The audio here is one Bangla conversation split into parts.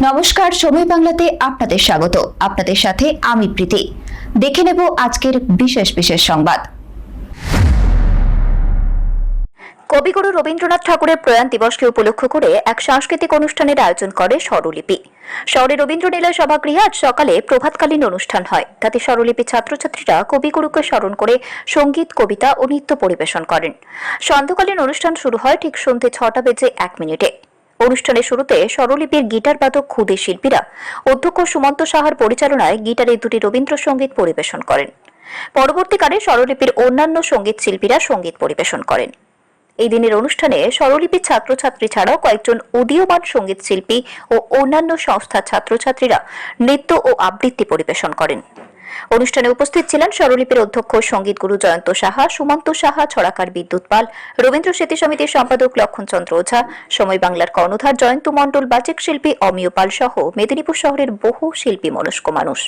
নমস্কার, সময় বাংলাতে আপনাদের স্বাগত। আপনাদের সাথে আমি প্রীতি। দেখে নেব আজকের বিশেষ বিশেষ সংবাদ। কবিগুরু রবীন্দ্রনাথ ঠাকুরের প্রয়াণ দিবসকে উপলক্ষ করে এক সাংস্কৃতিক অনুষ্ঠানের আয়োজন করে স্বরলিপি। শহরে রবীন্দ্রনীলয় সভাগৃহে আজ সকালে প্রভাতকালীন অনুষ্ঠান হয়। তাতে স্বরলিপি ছাত্রছাত্রীরা কবিগুরুকে স্মরণ করে সঙ্গীত, কবিতা ও নৃত্য পরিবেশন করেন। সান্ধ্যকালীন অনুষ্ঠান শুরু হয় ঠিক সন্ধ্যে 6:01। অনুষ্ঠানের শুরুতে স্বরলিপির গিটার বাদক খুদে শিল্পীরা অধ্যক্ষ সুমন্ত সাহার পরিচালনায় গিটারে দুটি রবীন্দ্রসঙ্গীত পরিবেশন করেন। পরবর্তীকালে স্বরলিপির অন্যান্য সঙ্গীত শিল্পীরা সঙ্গীত পরিবেশন করেন। এই দিনের অনুষ্ঠানে স্বরলিপির ছাত্রছাত্রী ছাড়াও কয়েকজন উদীয়মান সঙ্গীত শিল্পী ও অন্যান্য সংস্থার ছাত্রছাত্রীরা নৃত্য ও আবৃত্তি পরিবেশন করেন। অনুষ্ঠানে উপস্থিত ছিলেন স্বরলিপির অধ্যক্ষ সঙ্গীত গুরু জয়ন্ত সাহা, সুমন্ত সাহা, ছড়াকার বিদ্যুৎ পাল, রবীন্দ্র স্মৃতি সমিতির সম্পাদক লক্ষণচন্দ্র ওঝা, সময় বাংলার কর্ণধার জয়ন্ত মণ্ডল, বাচিক শিল্পী অমিয় পাল সহ মেদিনীপুর শহরের বহু শিল্পী মনস্ক মানুষ।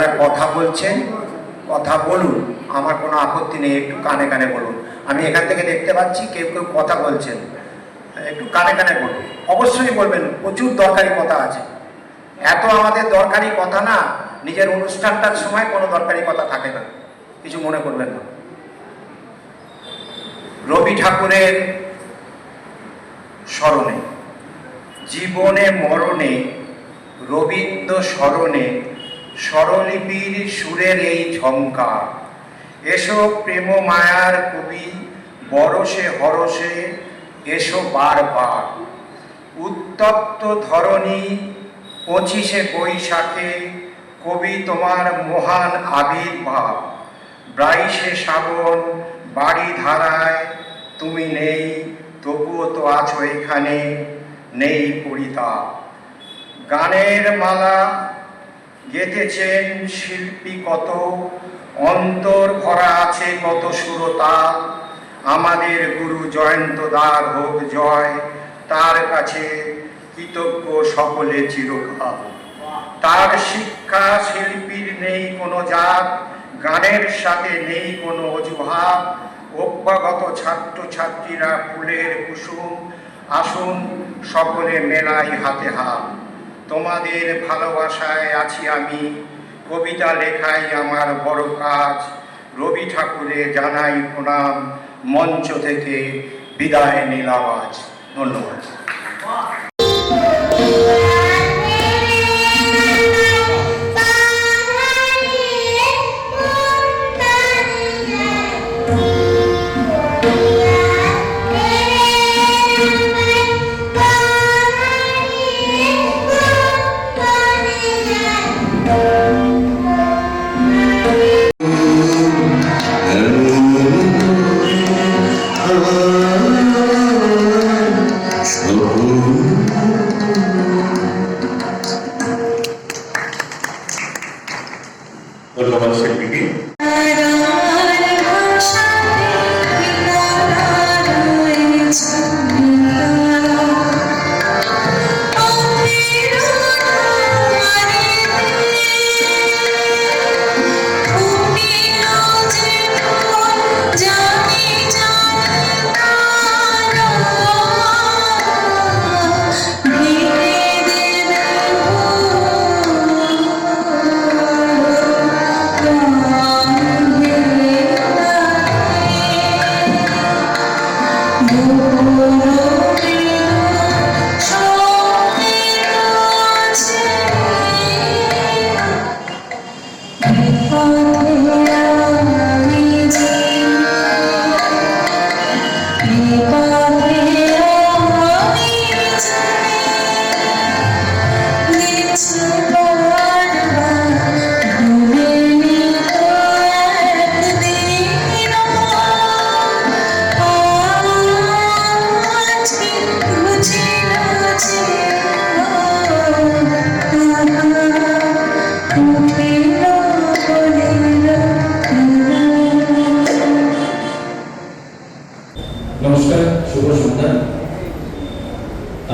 যারা কথা বলছেন কথা বলুন, আমার কোনো আপত্তি নেই, একটু কানে কানে বলুন। আমি এখান থেকে দেখতে পাচ্ছি কেউ কেউ কথা বলছেন, একটু কানে কানে বলুন, অবশ্যই বলবেন, প্রচুর দরকারি কথা আছে। এত আমাদের দরকারি কথা না, নিজের অনুষ্ঠানটার সময় কোনো দরকারি কথা থাকে না, কিছু মনে করবেন না। রবি ঠাকুরের স্মরণে, জীবনে মরণে রবীন্দ্র স্মরণে স্বরলিপির সুরের এই ঝঙ্কার, এসো প্রেম মায়ার কবি বরসে হরসে, এসো বারবার। উত্তপ্ত ধরণী 25শে বৈশাখে কবি তোমার মহান আবির্ভাব। 22শে শ্রাবণ বাড়ি ধারায় তুমি নেই, তবুও তো আছো এখানে, নেই পরিতাপ। গানের মালা গেঁথেছেন শিল্পী কত, অন্তর ভরা আছে কত সুরতা। আমাদের গুরু জয়ন্ত দার হোক জয়, তার কাছে কৃতজ্ঞ সকলে চিরকাল। তার শিক্ষা শিল্পীর নেই কোনো জাত, গানের সাথে নেই কোনো অজুহাত। অভ্যাগত ছাত্র ছাত্রীরা ফুলের কুসুম, আসুন সকলে মেলাই হাতে হাত। তোমাদের ভালোবাসায় আছি আমি, কবিতা লেখাই আমার বড় কাজ। রবি ঠাকুরে জানাই প্রণাম, মঞ্চ থেকে বিদায় নিলাম আজ। ধন্যবাদ। ধন্যবাদ শিল্পীকে। নমস্কার, শুভ সন্ধ্যা।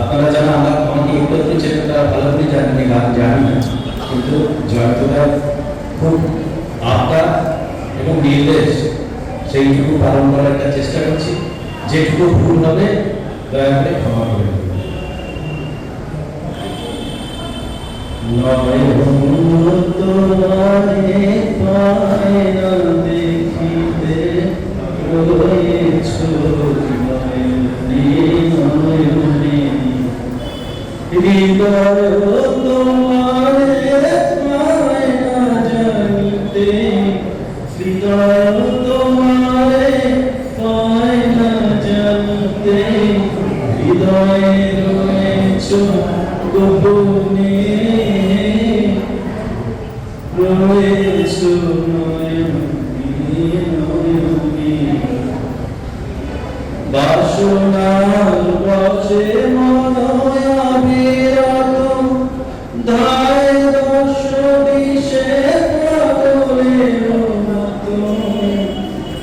আপনারা জানা আমাকে ইউটিউব চ্যানেলটা ভালো করে জানেন, গান জানি না, কিন্তু জয়ন্তদার খুব আবদার এবং নির্দেশ সেইটুকু পালন করার একটা চেষ্টা করছি। যেটুকু ভুল হবে দয়া করে ক্ষমা করে দেবেন। হৃদয় তোমারে পায় না জানিতে, হৃদয় তোমারে পায় না জানিতে, হৃদয়ে রয়েছ গোপনে, রয়েছ নয়নে নয়নে। বাসনার বসে মনয়া বিরত, ধায় দর্শ দিশে পাগলের মতো।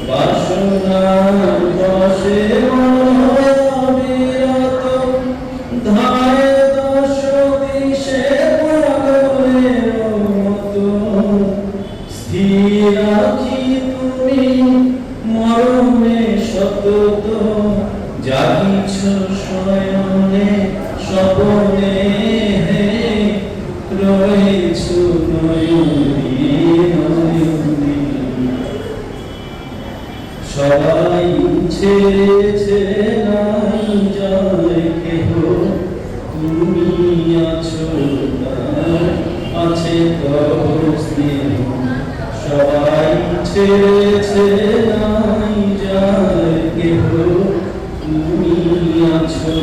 বাসনার বসে মনয়া বিরত, ধায় দর্শ দিশে পাগলের মতো। স্থির রাখি তুমি মরণে সতত জাগিছ শয়নে স্বপনে রয়েছ নয়নে নয়নে সবাই ছেড়েছে নাই যায় কেহ তুমি আছো তার আছে তব স্নেহ সবাই ছেড়েছে নাই যায় কেহ তুমি আছো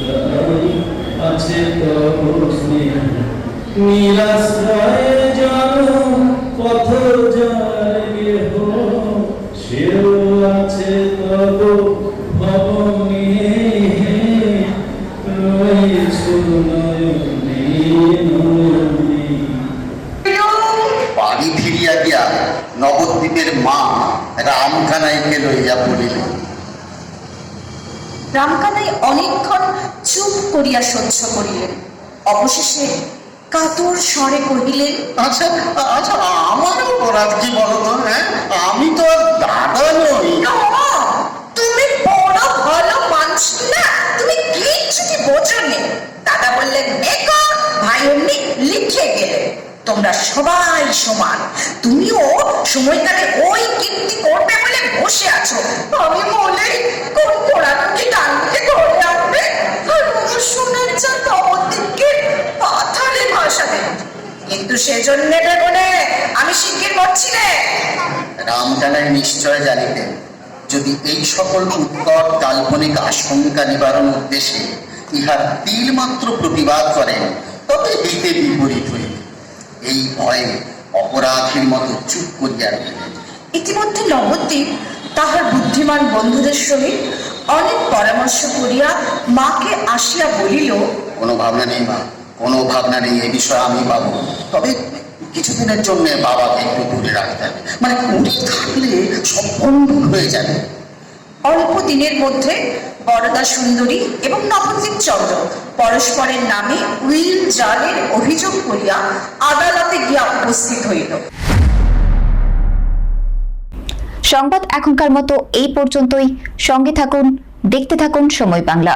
তাই আছে তব স্নেহ নিরাশ্রয় জানো পথ যার গেহ সেও আছে তব ভবনে রয়েছ নয়নে নয়নে। বাড়ি ফিরিয়া গিয়া নবদ্বীপের মা রামকানাইকে লইয়া পড়িলেন। রামকানাই অনেকক্ষণ চুপ করিয়া সহ্য করিলেন, অবশেষে কাতর স্বরে কহিলেন, আচ্ছা আচ্ছা, আমার অপরাধ কি বলতো? হ্যাঁ, আমি তো আর দাদা নই। তুমি বড় ভালো মানুষ না, তুমি কিচ্ছুটি বোঝোনি। দাদা বললেন দেখো, ভাই অমনি লিখে গেলে তোমরা সবাই সমান, তুমিও সময়কালে ওই কীর্তি করবে বলে বসে আছো। আমি বলেই কোন পোড়াকে ডানকে ধরে আনবে আর শোনার যা নবদ্বীপকে পাথারে ভাসাবে, কিন্তু সেজন্য বলে আমি শিগগির করছি রে। রামকানাই নিশ্চয় জানিতেন, যদি এই সকল উৎকট কাল্পনিক আশঙ্কা নিবারণ উদ্দেশ্যে ইহার তিল মাত্র প্রতিবাদ করেন, তবে হিতে বিপরীত হইবে। এই ভয়ে অপরাধীর মতো চুপ করিয়া রহিলেন। ইতিমধ্যে নবদ্বীপ তাহার বুদ্ধিমান বন্ধুদের সহিত অনেক পরামর্শ করিয়া মাকে আসিয়া বলিল, কোনো ভাবনা নেই মা, কোনো ভাবনা নেই, এ বিষয়ে আমি পাবো। তবে কিছুদিনের জন্য বাবাকে একটু দূরে রাখতে হবে, মানে উনি থাকলে সব বন্ধুর হয়ে যাবে। অল্প দিনের মধ্যে বরদা সুন্দরী এবং নবদ্বীপ চন্দ্র পরস্পরের নামে উইল জালের অভিযোগ করিয়া আদালতে গিয়া উপস্থিত হইল। সংবাদ এখনকার মতো এই পর্যন্তই। সঙ্গে থাকুন, দেখতে থাকুন সময় বাংলা।